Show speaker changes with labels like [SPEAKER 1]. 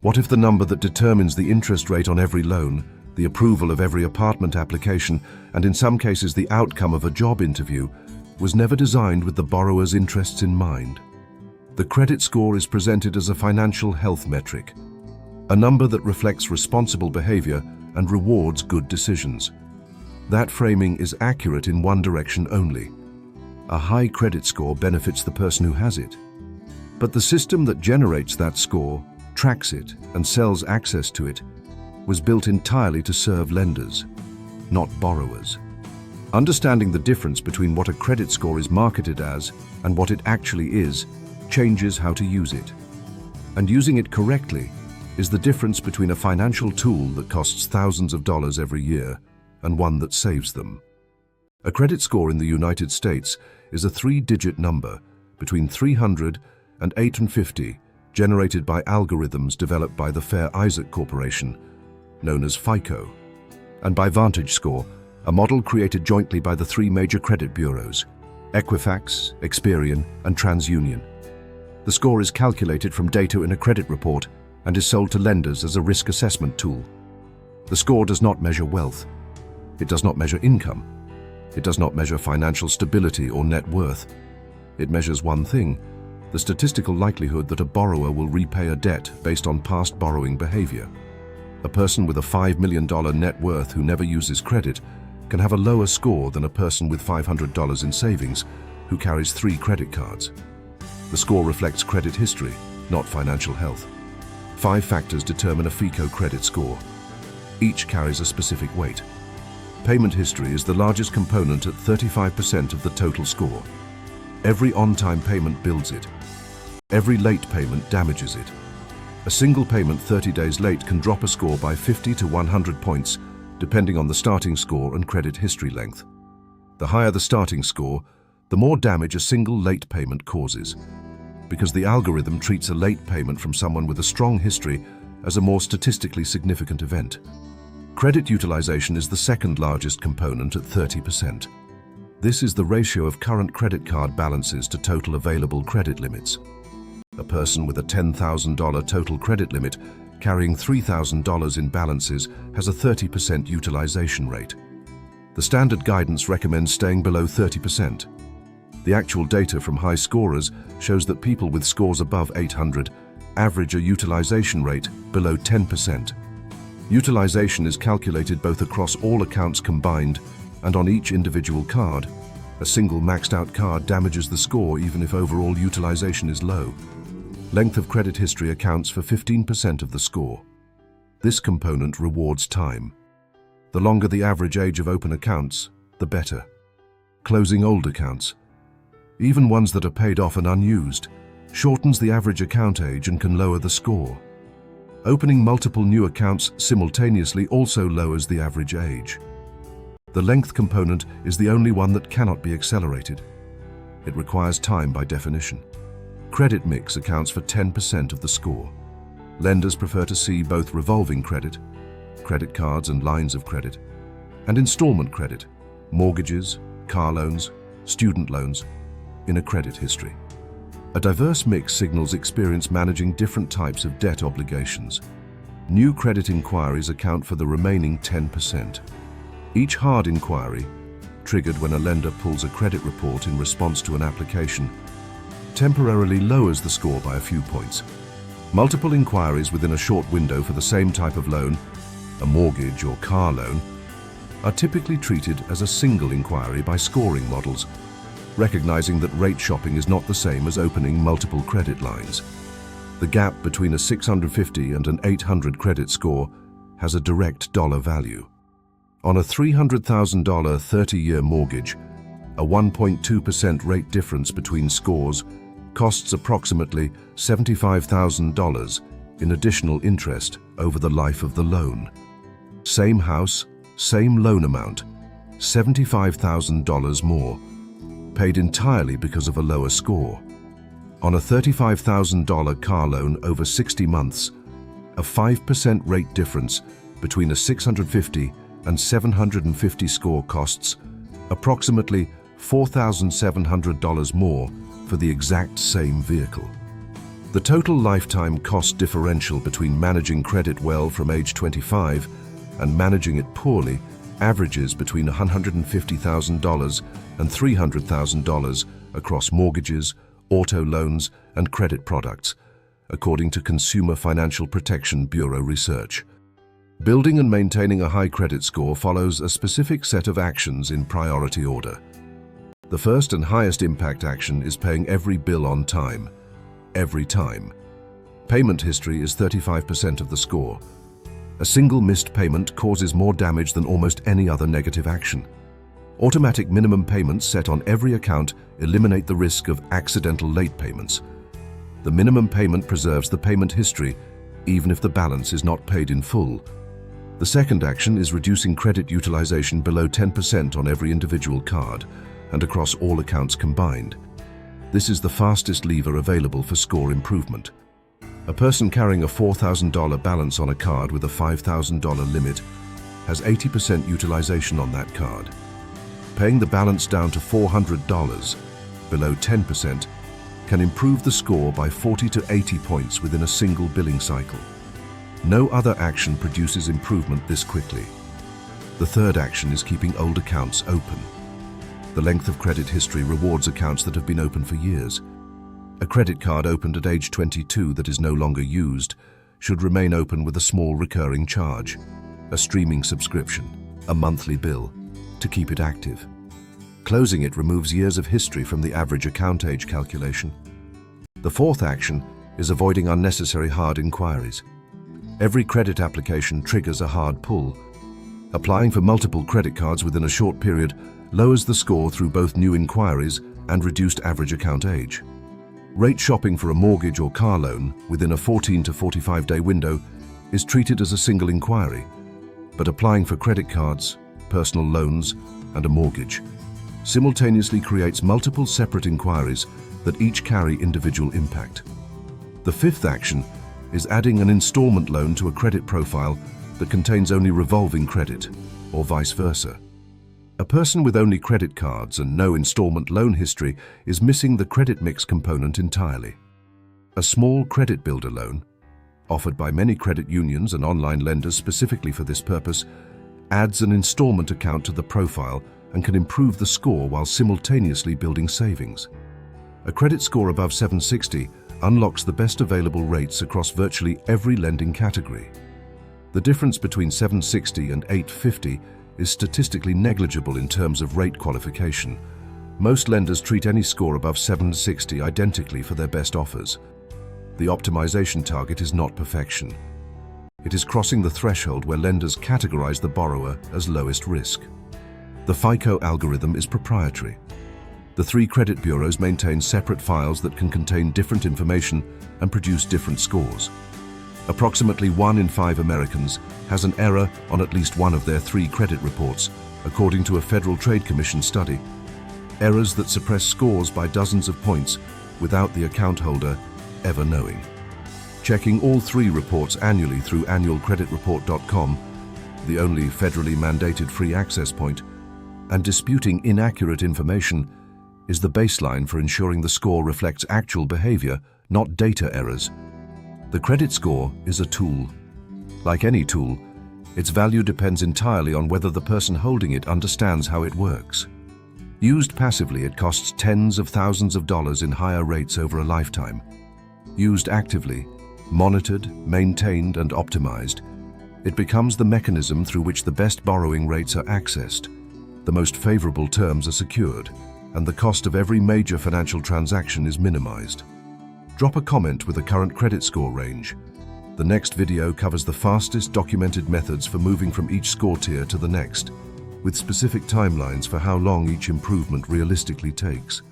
[SPEAKER 1] What if the number that determines the interest rate on every loan, the approval of every apartment application, and in some cases the outcome of a job interview, was never designed with the borrower's interests in mind? The credit score is presented as a financial health metric, a number that reflects responsible behavior and rewards good decisions. That framing is accurate in one direction only. A high credit score benefits the person who has it. But the system that generates that score, tracks it, and sells access to it, was built entirely to serve lenders, not borrowers. Understanding the difference between what a credit score is marketed as and what it actually is changes how to use it. And using it correctly is the difference between a financial tool that costs thousands of dollars every year and one that saves them. A credit score in the United States is a 3-digit number between 300 and 850 generated by algorithms developed by the Fair Isaac Corporation, known as FICO, and by VantageScore, a model created jointly by the 3 major credit bureaus, Equifax, Experian, and TransUnion. The score is calculated from data in a credit report and is sold to lenders as a risk assessment tool. The score does not measure wealth. It does not measure income. It does not measure financial stability or net worth. It measures one thing: the statistical likelihood that a borrower will repay a debt based on past borrowing behavior. A person with a $5 million net worth who never uses credit can have a lower score than a person with $500 in savings who carries 3 credit cards. The score reflects credit history, not financial health. 5 factors determine a FICO credit score. Each carries a specific weight. Payment history is the largest component at 35% of the total score. Every on-time payment builds it. Every late payment damages it. A single payment 30 days late can drop a score by 50 to 100 points, depending on the starting score and credit history length. The higher the starting score, the more damage a single late payment causes, because the algorithm treats a late payment from someone with a strong history as a more statistically significant event. Credit utilization is the second largest component at 30%. This is the ratio of current credit card balances to total available credit limits. A person with a $10,000 total credit limit carrying $3,000 in balances has a 30% utilization rate. The standard guidance recommends staying below 30%. The actual data from high scorers shows that people with scores above 800 average a utilization rate below 10%. Utilization is calculated both across all accounts combined and on each individual card. A single maxed-out card damages the score even if overall utilization is low. Length of credit history accounts for 15% of the score. This component rewards time. The longer the average age of open accounts, the better. Closing old accounts, even ones that are paid off and unused, shortens the average account age and can lower the score. Opening multiple new accounts simultaneously also lowers the average age. The length component is the only one that cannot be accelerated. It requires time by definition. Credit mix accounts for 10% of the score. Lenders prefer to see both revolving credit, credit cards and lines of credit, and installment credit, mortgages, car loans, student loans, in a credit history. A diverse mix signals experience managing different types of debt obligations. New credit inquiries account for the remaining 10%. Each hard inquiry, triggered when a lender pulls a credit report in response to an application, temporarily lowers the score by a few points. Multiple inquiries within a short window for the same type of loan, a mortgage or car loan, are typically treated as a single inquiry by scoring models, recognizing that rate shopping is not the same as opening multiple credit lines. The gap between a 650 and an 800 credit score has a direct dollar value. On a $300,000 30-year mortgage, a 1.2% rate difference between scores costs approximately $75,000 in additional interest over the life of the loan. Same house, same loan amount, $75,000 more, paid entirely because of a lower score. On a $35,000 car loan over 60 months, a 5% rate difference between a 650 and 750 score costs approximately $4,700 more for the exact same vehicle. The total lifetime cost differential between managing credit well from age 25 and managing it poorly averages between $150,000 and $300,000 across mortgages, auto loans, and credit products, according to Consumer Financial Protection Bureau research. Building and maintaining a high credit score follows a specific set of actions in priority order. The first and highest impact action is paying every bill on time, every time. Payment history is 35% of the score. A single missed payment causes more damage than almost any other negative action. Automatic minimum payments set on every account eliminate the risk of accidental late payments. The minimum payment preserves the payment history, even if the balance is not paid in full. The second action is reducing credit utilization below 10% on every individual card and across all accounts combined. This is the fastest lever available for score improvement. A person carrying a $4,000 balance on a card with a $5,000 limit has 80% utilization on that card. Paying the balance down to $400, below 10%, can improve the score by 40 to 80 points within a single billing cycle. No other action produces improvement this quickly. The third action is keeping old accounts open. The length of credit history rewards accounts that have been open for years. A credit card opened at age 22 that is no longer used should remain open with a small recurring charge, a streaming subscription, a monthly bill, to keep it active. Closing it removes years of history from the average account age calculation. The fourth action is avoiding unnecessary hard inquiries. Every credit application triggers a hard pull. Applying for multiple credit cards within a short period lowers the score through both new inquiries and reduced average account age. Rate shopping for a mortgage or car loan within a 14 to 45-day window is treated as a single inquiry, but applying for credit cards, personal loans, and a mortgage simultaneously creates multiple separate inquiries that each carry individual impact. The fifth action is adding an installment loan to a credit profile that contains only revolving credit, or vice versa. A person with only credit cards and no installment loan history is missing the credit mix component entirely. A small credit builder loan, offered by many credit unions and online lenders specifically for this purpose, adds an installment account to the profile and can improve the score while simultaneously building savings. A credit score above 760 unlocks the best available rates across virtually every lending category. The difference between 760 and 850 is statistically negligible in terms of rate qualification. Most lenders treat any score above 760 identically for their best offers. The optimization target is not perfection. It is crossing the threshold where lenders categorize the borrower as lowest risk. The FICO algorithm is proprietary. The three credit bureaus maintain separate files that can contain different information and produce different scores. Approximately 1 in 5 Americans has an error on at least one of their 3 credit reports, according to a Federal Trade Commission study. Errors that suppress scores by dozens of points without the account holder ever knowing. Checking all 3 reports annually through annualcreditreport.com, the only federally mandated free access point, and disputing inaccurate information is the baseline for ensuring the score reflects actual behavior, not data errors. The credit score is a tool. Like any tool, its value depends entirely on whether the person holding it understands how it works. Used passively, it costs tens of thousands of dollars in higher rates over a lifetime. Used actively, monitored, maintained, and optimized, it becomes the mechanism through which the best borrowing rates are accessed, the most favorable terms are secured, and the cost of every major financial transaction is minimized. Drop a comment with a current credit score range. The next video covers the fastest documented methods for moving from each score tier to the next, with specific timelines for how long each improvement realistically takes.